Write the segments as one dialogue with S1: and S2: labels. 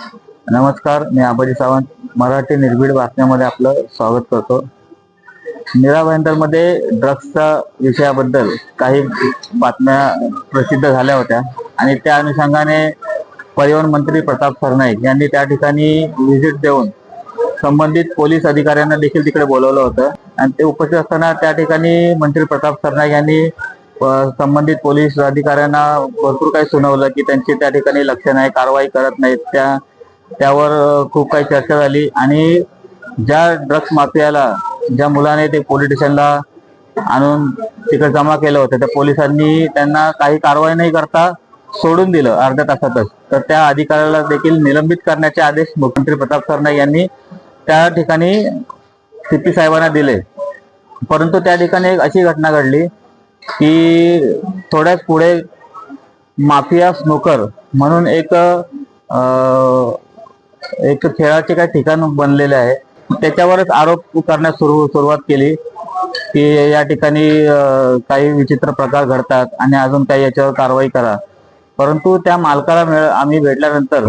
S1: नमस्कार, मी आबाजी सावंत. मराठी निर्भीड बातम्यामध्ये आपलं स्वागत करतो. मीरा भाईंदरमध्ये ड्रग्सच्या विषयाबद्दल काही बातम्या प्रसिद्ध झाल्या होत्या आणि त्या अनुषंगाने परिवहन मंत्री प्रताप सरनाईक यांनी त्या ठिकाणी व्हिजिट देऊन संबंधित पोलीस अधिकाऱ्यांना देखील तिकडे बोलवलं होतं आणि ते उपस्थित असताना त्या ठिकाणी मंत्री प्रताप सरनाईक यांनी संबंधित पोलीस अधिकाऱ्यांना भरपूर काही सुनावलं की त्यांची त्या ठिकाणी लक्ष नाही, कारवाई करत नाहीत. त्यावर खूप काही चर्चा झाली आणि ज्या ड्रग्स माफियाला ज्या मुलाने ते पोलीस स्टेशनला आणून तिकडे जमा केलं होतं त्या पोलिसांनी त्यांना काही कारवाई नाही करता सोडून दिलं अर्ध्या तासातच. तर त्या अधिकाऱ्याला देखील निलंबित करण्याचे आदेश मुख्यमंत्री प्रताप सरनाईक यांनी त्या ठिकाणी सीपी साहेबांना दिले. परंतु त्या ठिकाणी एक अशी घटना घडली की थोड्याच पुढे माफिया स्नूकर म्हणून एक खेळाचे काही ठिकाण बनलेले आहे. त्याच्यावरच आरोप करण्यास सुरुवात केली की या ठिकाणी काही विचित्र प्रकार घडतात आणि अजून काही याच्यावर कारवाई करा. परंतु त्या मालकाला आम्ही भेटल्यानंतर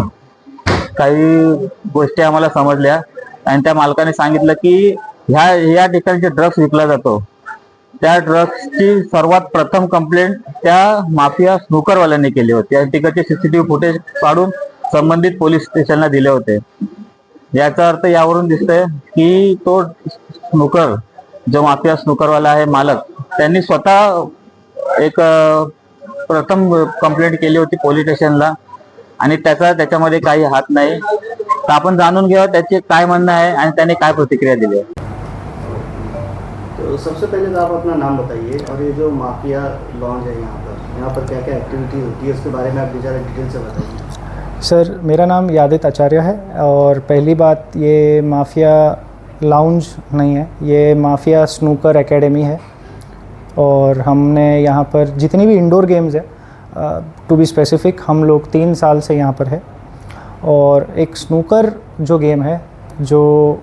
S1: काही गोष्टी आम्हाला समजल्या आणि त्या मालकाने सांगितलं की या ठिकाणी जे ड्रग्स विकला जातो त्या ड्रग्सची सर्वात प्रथम कंप्लेंट त्या माफिया स्नूकरवाल्यांनी केली होती आणि तिकडचे सीसीटीव्ही फुटेज काढून संबंधित पोलीस स्टेशनला दिले होते. याचा अर्थ यावरून दिसतंय की तो स्नूकर जो माफिया स्नूकरवाला आहे मालक त्यांनी स्वतः एक प्रथम कंप्लेंट केली होती पोलीस स्टेशनला आणि त्याच्यामध्ये काही हात नाही. तर आपण जाणून घ्यावं त्याचे काय म्हणणं आहे आणि त्याने काय प्रतिक्रिया दिली आहे.
S2: तो सबसे पहले तो आप अपना नाम बताइए और ये जो माफिया लॉन्ज है यहाँ पर क्या क्या एक्टिविटी होती है उसके बारे में आप ज़रा डिटेल से बताइए.
S3: सर, मेरा नाम यादित आचार्य है और पहली बात ये माफिया लाउंज नहीं है, ये माफिया स्नूकर एकेडमी है और हमने यहाँ पर जितनी भी इंडोर गेम्स है, टू बी स्पेसिफिक हम लोग 3 साल से यहाँ पर है. और एक स्नूकर जो गेम है जो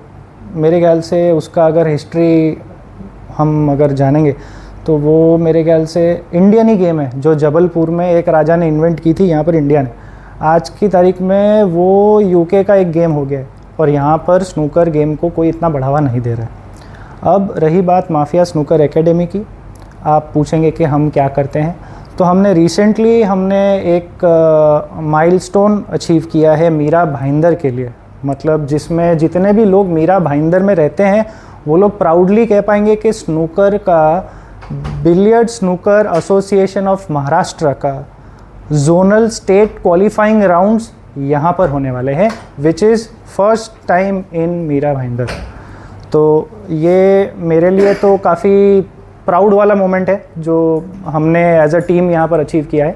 S3: मेरे ख्याल से उसका अगर हिस्ट्री हम अगर जानेंगे तो वो मेरे ख्याल से इंडियन ही गेम है जो जबलपुर में एक राजा ने इन्वेंट की थी यहाँ पर इंडिया ने. आज की तारीख में वो यूके का एक गेम हो गया है और यहाँ पर स्नूकर गेम को कोई इतना बढ़ावा नहीं दे रहा है. अब रही बात माफिया स्नूकर एकेडमी की, आप पूछेंगे कि हम क्या करते हैं. तो हमने रिसेंटली एक माइलस्टोन अचीव किया है मीरा भाईंदर के लिए. मतलब जिसमें जितने भी लोग मीरा भाईंदर में रहते हैं वो लोग प्राउडली कह पाएंगे कि स्नूकर का billiard snooker association of Maharashtra का जोनल स्टेट क्वालिफाइंग राउंड्स यहाँ पर होने वाले हैं, which is first time in Mira Bhayandar. तो ये मेरे लिए तो काफ़ी प्राउड वाला मोमेंट है जो हमने एज अ टीम यहाँ पर अचीव किया है.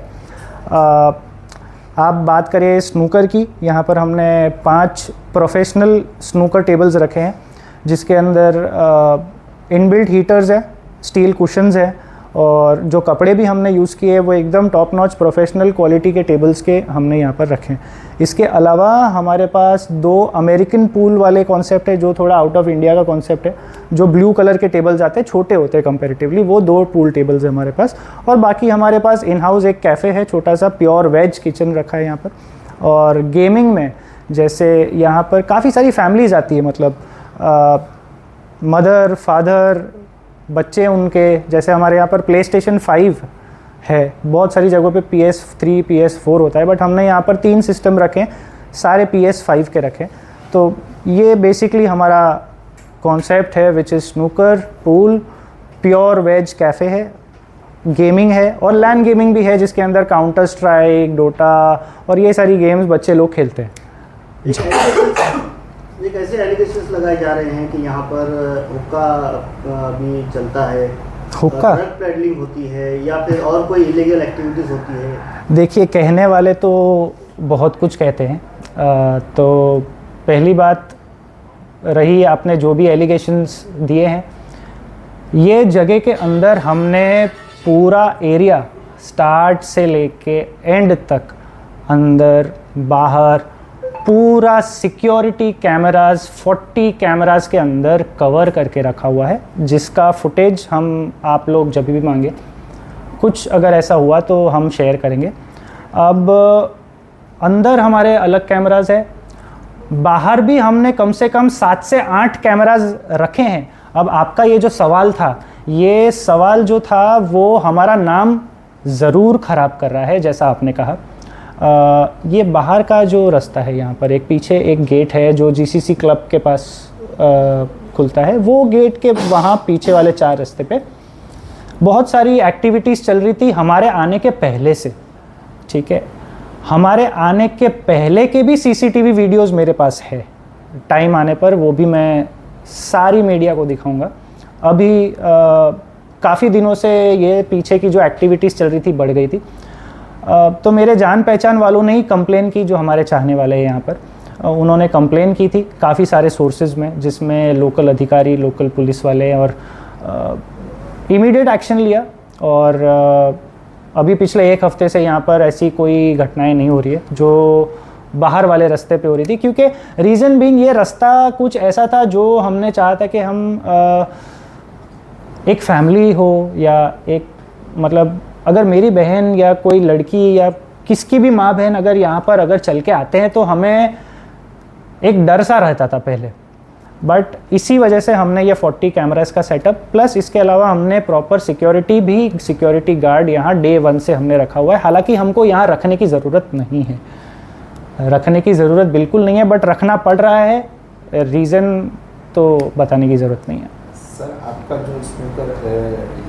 S3: आप बात करें स्नूकर की, यहाँ पर हमने 5 प्रोफेशनल स्नूकर टेबल्स रखे हैं जिसके अंदर इनबिल्ट हीटर्स है, स्टील कुशन्स है और जो कपड़े भी हमने यूज़ किए वो एकदम टॉप नॉच प्रोफेशनल क्वालिटी के टेबल्स के हमने यहाँ पर रखे हैं. इसके अलावा हमारे पास 2 अमेरिकन पूल वाले कॉन्सेप्ट है जो थोड़ा आउट ऑफ इंडिया का कॉन्सेप्ट है. जो ब्लू कलर के टेबल्स आते हैं, छोटे होते हैं कंपैरेटिवली, वो 2 पूल टेबल्स है हमारे पास. और बाकी हमारे पास इन हाउस एक कैफ़े है, छोटा सा प्योर वेज किचन रखा है यहाँ पर. और गेमिंग में जैसे यहाँ पर काफ़ी सारी फैमिलीज़ आती है, मतलब मदर फादर बच्चे उनके, जैसे हमारे यहाँ पर प्ले स्टेशन 5 है, बहुत सारी जगहों पे PS3 PS4 होता है, बट हमने यहाँ पर 3 सिस्टम रखे, सारे PS5 के रखे. तो ये बेसिकली हमारा कॉन्सेप्ट है which is snooker pool, pure veg cafe है, गेमिंग है और लैन गेमिंग भी है जिसके अंदर काउंटर स्ट्राइक, डोटा और ये सारी गेम्स बच्चे लोग खेलते हैं.
S2: एक ऐसे एलिगेशंस लगाए जा रहे हैं कि यहाँ पर हुक्का भी चलता है,
S3: हुक्का
S2: ड्रग पेडलिंग होती है या फिर और कोई इलीगल एक्टिविटीज़ होती है.
S3: देखिए, कहने वाले तो बहुत कुछ कहते हैं. तो पहली बात रही, आपने जो भी एलिगेशंस दिए हैं, ये जगह के अंदर हमने पूरा एरिया स्टार्ट से लेके एंड तक अंदर बाहर पूरा सिक्योरिटी कैमरास 40 कैमरास के अंदर कवर करके रखा हुआ है, जिसका फुटेज हम आप लोग जब भी मांगे कुछ अगर ऐसा हुआ तो हम शेयर करेंगे. अब अंदर हमारे अलग कैमरास है बाहर भी हमने कम से कम 7 से 8 कैमराज रखे हैं। अब आपका ये जो सवाल था, ये सवाल जो था वो हमारा नाम ज़रूर ख़राब कर रहा है, जैसा आपने कहा। ये बाहर का जो रास्ता है, यहाँ पर एक पीछे एक गेट है जो जीसीसी क्लब के पास खुलता है, वो गेट के वहाँ पीछे वाले 4 रास्ते पे बहुत सारी एक्टिविटीज़ चल रही थी हमारे आने के पहले से। ठीक है, हमारे आने के पहले के भी सीसीटीवी वीडियोस मेरे पास है। टाइम आने पर वो भी मैं सारी मीडिया को दिखाऊंगा। अभी काफ़ी दिनों से ये पीछे की जो एक्टिविटीज़ चल रही थी बढ़ गई थी, तो मेरे जान पहचान वालों ने ही कंप्लेन की, जो हमारे चाहने वाले हैं यहाँ पर, उन्होंने कंप्लेन की थी काफ़ी सारे सोर्सेज में, जिसमें लोकल अधिकारी, लोकल पुलिस वाले, और इमीडिएट एक्शन लिया। और अभी पिछले 1 हफ्ते से यहाँ पर ऐसी कोई घटनाएं नहीं हो रही है जो बाहर वाले रास्ते पे हो रही थी, क्योंकि रीज़न बीइंग ये रास्ता कुछ ऐसा था जो हमने चाहा था कि हम एक फैमिली हो, या एक मतलब अगर मेरी बहन या कोई लड़की या किसकी भी माँ बहन अगर यहाँ पर अगर चल के आते हैं तो हमें एक डर सा रहता था पहले। बट इसी वजह से हमने ये 40 कैमरास का सेटअप, प्लस इसके अलावा हमने प्रॉपर सिक्योरिटी भी, सिक्योरिटी गार्ड यहाँ डे 1 से हमने रखा हुआ है। हालांकि हमको यहाँ रखने की ज़रूरत नहीं है, रखने की ज़रूरत बिल्कुल नहीं है, बट रखना पड़ रहा है। रीज़न तो बताने की ज़रूरत नहीं है।
S4: सर, आपका जो स्नूकर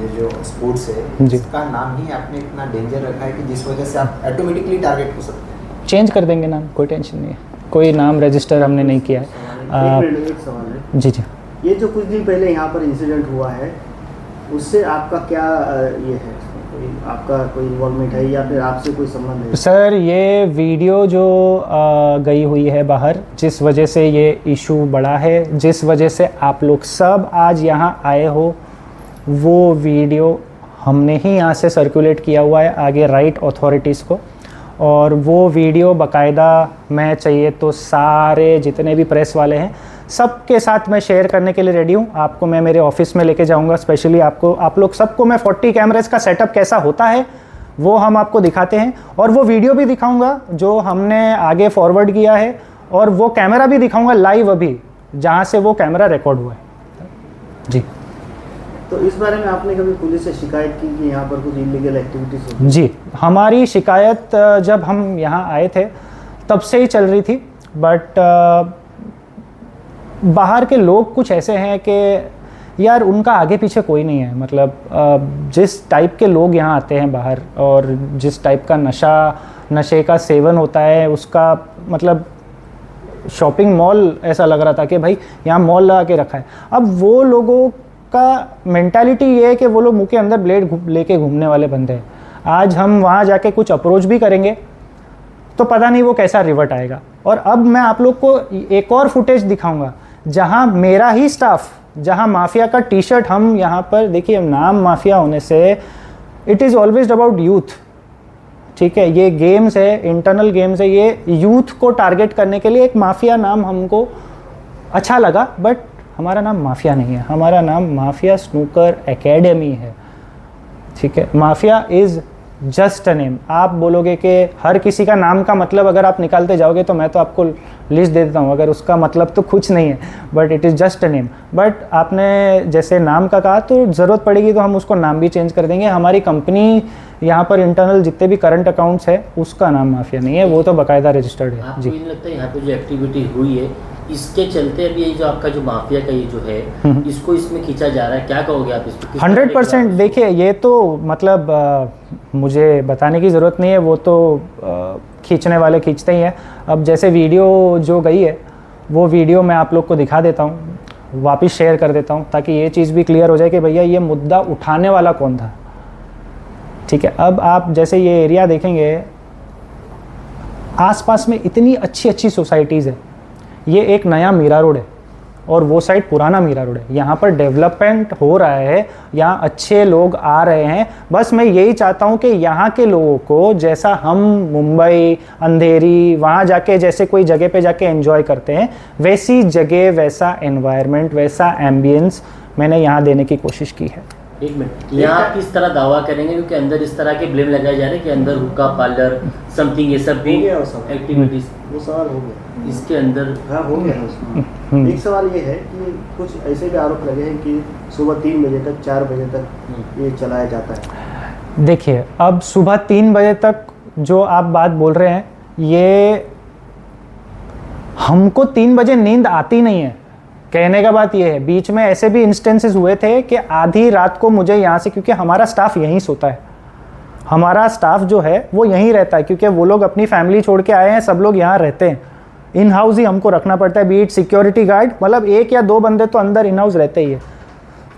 S4: ये जो स्पोर्ट्स है,
S3: जी,
S4: इसका नाम ही आपने इतना डेंजर रखा है कि जिस वजह से आप ऑटोमेटिकली टारगेट हो सकते हैं।
S3: चेंज कर देंगे नाम, कोई टेंशन नहीं है, कोई नाम रजिस्टर हमने नहीं किया है।
S2: एक सवाल है।
S3: जी जी।
S2: ये जो कुछ दिन पहले यहाँ पर इंसिडेंट हुआ है, उससे आपका क्या ये है, आपका कोई इन्वॉल्वमेंट है या फिर आपसे कोई संबंध है?
S3: सर, ये वीडियो जो गई हुई है बाहर, जिस वजह से ये इशू बढ़ा है, जिस वजह से आप लोग सब आज यहाँ आए हो, वो वीडियो हमने ही यहाँ से सर्कुलेट किया हुआ है आगे राइट अथॉरिटीज़ को। और वो वीडियो बाकायदा मैं चाहिए तो सारे जितने भी प्रेस वाले हैं सबके साथ मैं शेयर करने के लिए रेडी हूँ। आपको मैं मेरे ऑफिस में लेके जाऊँगा, स्पेशली आपको, आप लोग सबको मैं 40 कैमरेज का सेटअप कैसा होता है वो हम आपको दिखाते हैं, और वो वीडियो भी दिखाऊंगा जो हमने आगे फॉरवर्ड किया है, और वो कैमरा भी दिखाऊंगा लाइव अभी जहाँ से वो कैमरा रिकॉर्ड हुआ है। जी।
S2: तो इस बारे में आपने कभी पुलिस से शिकायत की कि यहाँ पर कुछ इलीगल एक्टिविटीज़ होती है?
S3: जी, हमारी शिकायत जब हम यहाँ आए थे तब से ही चल रही थी, बट बाहर के लोग कुछ ऐसे हैं कि यार उनका आगे पीछे कोई नहीं है। मतलब जिस टाइप के लोग यहाँ आते हैं बाहर, और जिस टाइप का नशे का सेवन होता है, उसका मतलब शॉपिंग मॉल ऐसा लग रहा था कि भाई यहाँ मॉल लगा के रखा है। अब वो लोगों का मेंटालिटी ये है कि वो लोग मुंह के अंदर ब्लेड लेके घूमने वाले बंदे हैं। आज हम वहाँ जाके कुछ अप्रोच भी करेंगे तो पता नहीं वो कैसा रिवर्ट आएगा। और अब मैं आप लोग को एक और फुटेज दिखाऊंगा जहाँ मेरा ही स्टाफ, जहाँ माफिया का टी शर्ट, हम यहाँ पर देखिए, नाम माफिया होने से it is always about youth. ठीक है, ये गेम्स है, इंटरनल गेम्स है, ये यूथ को टारगेट करने के लिए एक माफिया नाम हमको अच्छा लगा, बट हमारा नाम माफिया नहीं है, हमारा नाम माफिया स्नूकर एकेडमी है। ठीक है, mafia is just a name. आप बोलोगे कि हर किसी का नाम का मतलब अगर आप निकालते जाओगे तो मैं तो आपको लिस्ट दे देता हूँ, अगर उसका मतलब तो कुछ नहीं है, but it is just a name. But आपने जैसे नाम का कहा तो ज़रूरत पड़ेगी तो हम उसको नाम भी चेंज कर देंगे। हमारी कंपनी यहाँ पर इंटरनल जितने भी करंट अकाउंट्स है उसका नाम माफिया नहीं है, वो तो बाकायदा रजिस्टर्ड है।
S5: आपको
S3: जी।
S5: ये लगता है यहाँ पे जो एक्टिविटी हुई है इसके चलते अभी ये जो आपका जो माफिया का ये जो है इसको इसमें खींचा जा रहा है, क्या कहोगे आप इस पे?
S3: 100% देखिए, ये तो मतलब मुझे बताने की ज़रूरत नहीं है, वो तो खींचने वाले खींचते ही हैं। अब जैसे वीडियो जो गई है वो वीडियो मैं आप लोग को दिखा देता हूँ, वापस शेयर कर देता हूँ, ताकि ये चीज़ भी क्लियर हो जाए कि भैया ये मुद्दा उठाने वाला कौन था। ठीक है, अब आप जैसे ये एरिया देखेंगे, आसपास में इतनी अच्छी अच्छी सोसाइटीज़ है। ये एक नया मीरा रोड है और वो साइड पुराना मीरा रोड है। यहाँ पर डेवलपमेंट हो रहा है, यहाँ अच्छे लोग आ रहे हैं। बस मैं यही चाहता हूँ कि यहाँ के लोगों को, जैसा हम मुंबई, अंधेरी, वहाँ जाके जैसे कोई जगह पे जाके एंजॉय करते हैं, वैसी जगह, वैसा एनवायरनमेंट, वैसा एम्बियंस मैंने यहाँ देने की कोशिश की है।
S5: एक मिनट, यहाँ आप किस तरह दावा करेंगे क्योंकि अंदर इस तरह के ब्लेम लगाए जा रहे हैं कि अंदर हुक्का पार्लर समथिंग ये सब भी
S2: हो गया वो सवाल।
S5: एक्टिविटीज
S2: वो सवाल हो गया।
S5: इसके अंदर
S2: हाँ हो गया ना उसमें। एक सवाल ये है कि कुछ ऐसे भी आरोप लगे हैं कि सुबह 3 बजे तक 4 बजे तक ये चलाया जाता है।
S3: देखिए, अब सुबह 3 बजे तक जो आप बात बोल रहे हैं, ये हमको 3 बजे नींद आती नहीं है। कहने का बात ये है, बीच में ऐसे भी इंस्टेंसेस हुए थे कि आधी रात को मुझे यहाँ से, क्योंकि हमारा स्टाफ यहीं सोता है, हमारा स्टाफ जो है वो यहीं रहता है, क्योंकि वो लोग अपनी फैमिली छोड़ के आए हैं, सब लोग यहाँ रहते हैं। इन हाउस ही हमको रखना पड़ता है, बीट सिक्योरिटी गार्ड, मतलब 1 या 2 बंदे तो अंदर इन हाउस रहते ही है।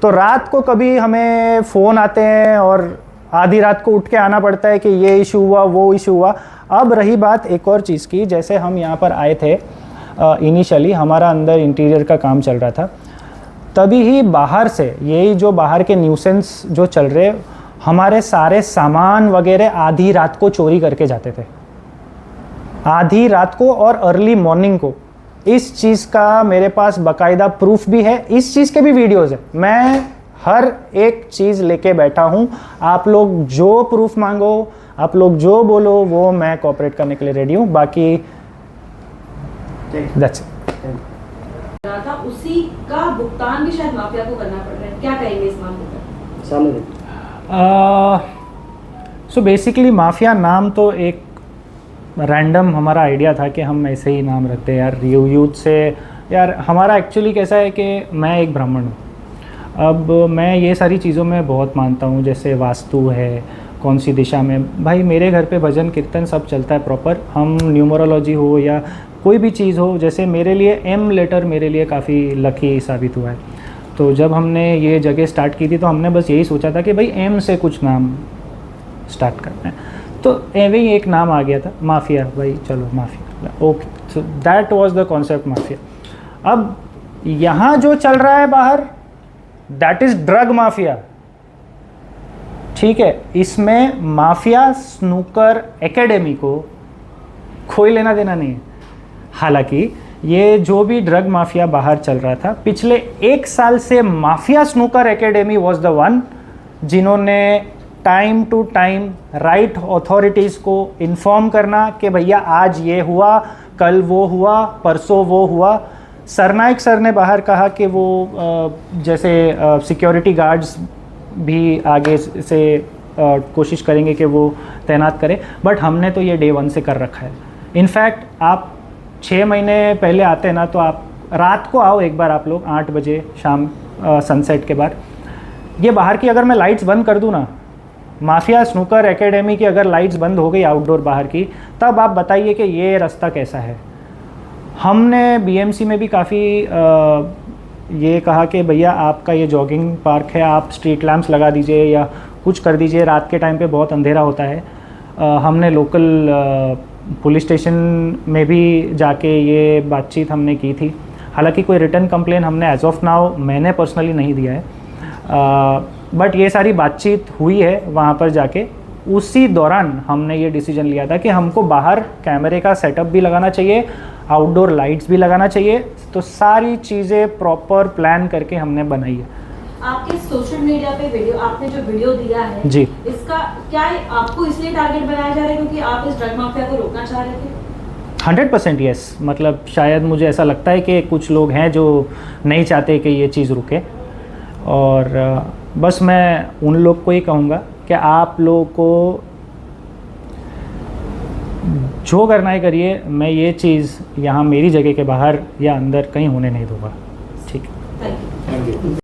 S3: तो रात को कभी हमें फ़ोन आते हैं और आधी रात को उठ के आना पड़ता है कि ये इशू हुआ, वो इशू हुआ। अब रही बात एक और चीज़ की, जैसे हम यहाँ पर आए थे इनिशियली, हमारा अंदर इंटीरियर का काम चल रहा था, तभी ही बाहर से यही जो बाहर के न्यूसेंस जो चल रहे, हमारे सारे सामान वगैरह आधी रात को चोरी करके जाते थे, आधी रात को और अर्ली मॉर्निंग को। इस चीज़ का मेरे पास बाकायदा प्रूफ भी है, इस चीज़ के भी वीडियोज़ है। मैं हर एक चीज़ लेके बैठा हूँ, आप लोग जो प्रूफ मांगो, आप लोग जो बोलो, वो मैं कोऑपरेट करने के लिए रेडी हूँ। बाकी दैट्स
S6: रहा था, उसी का भुगतान भी शायद माफिया को करना पड़ रहा है। क्या कहेंगे इस मामले पर?
S2: सामने देखिए।
S3: सो बेसिकली माफिया नाम तो एक रैंडम हमारा आइडिया था कि हम ऐसे ही नाम रखते हैं यार, यूथ से। यार हमारा एक्चुअली कैसा है कि मैं एक ब्राह्मण हूँ, अब मैं ये सारी चीज़ों में बहुत मानता हूँ, जैसे वास्तु है, कौन सी दिशा में, भाई मेरे घर पे भजन कीर्तन सब चलता है प्रॉपर। हम न्यूमरोलॉजी हो या कोई भी चीज़ हो, जैसे मेरे लिए एम लेटर मेरे लिए काफ़ी लकी साबित हुआ है। तो जब हमने ये जगह स्टार्ट की थी तो हमने बस यही सोचा था कि भाई एम से कुछ नाम स्टार्ट करना है, तो एवे ही एक नाम आ गया था, माफिया। भाई चलो mafia, okay, so that was the concept mafia. अब यहाँ जो चल रहा है बाहर, दैट इज़ ड्रग माफिया, ठीक है। इसमें माफिया स्नूकर एकेडमी को कोई लेना देना नहीं है। हालांकि ये जो भी ड्रग माफिया बाहर चल रहा था, पिछले 1 साल से Mafia Snooker Academy was the one जिन्होंने time to time right authorities को इन्फॉर्म करना कि भैया आज ये हुआ, कल वो हुआ, परसों वो हुआ। सरनाइक सर ने बाहर कहा कि वो जैसे सिक्योरिटी गार्ड्स भी आगे से कोशिश करेंगे कि वो तैनात करें, बट हमने तो ये डे 1 से कर रखा है। इनफैक्ट आप 6 महीने पहले आते हैं ना, तो आप रात को आओ एक बार, आप लोग 8 बजे शाम सनसेट के बाद, ये बाहर की अगर मैं लाइट्स बंद कर दूँ ना, माफिया स्नूकर एकेडमी की अगर लाइट्स बंद हो गई आउटडोर बाहर की, तब आप बताइए कि ये रास्ता कैसा है। हमने बीएमसी में भी काफ़ी ये कहा कि भैया आपका ये जॉगिंग पार्क है, आप स्ट्रीट लैंप्स लगा दीजिए या कुछ कर दीजिए, रात के टाइम पे बहुत अंधेरा होता है। हमने लोकल पुलिस स्टेशन में भी जाके ये बातचीत हमने की थी। हालांकि कोई रिटर्न कंप्लेन हमने एज ऑफ नाउ मैंने पर्सनली नहीं दिया है, बट ये सारी बातचीत हुई है वहाँ पर जाके। उसी दौरान हमने ये डिसीजन लिया था कि हमको बाहर कैमरे का सेटअप भी लगाना चाहिए, आउटडोर लाइट्स भी लगाना चाहिए। तो सारी चीज़ें प्रॉपर प्लान करके हमने बनाई है।
S6: आपके सोशल मीडिया पे वीडियो, आपने जो वीडियो दिया है
S3: जी,
S6: इसका क्या आपको इसलिए टारगेट बनाया जा रहा है क्योंकि आप इस ड्रग माफिया को रोकना चाह रहे थे?
S3: 100% यस। मतलब शायद मुझे ऐसा लगता है कि कुछ लोग हैं जो नहीं चाहते कि ये चीज़ रुके, और बस मैं उन लोग को ही कहूँगा कि आप लोगों को जो करना है करिए, मैं ये चीज़ यहाँ मेरी जगह के बाहर या अंदर कहीं होने नहीं दूँगा। ठीक है,
S6: थैंक यू।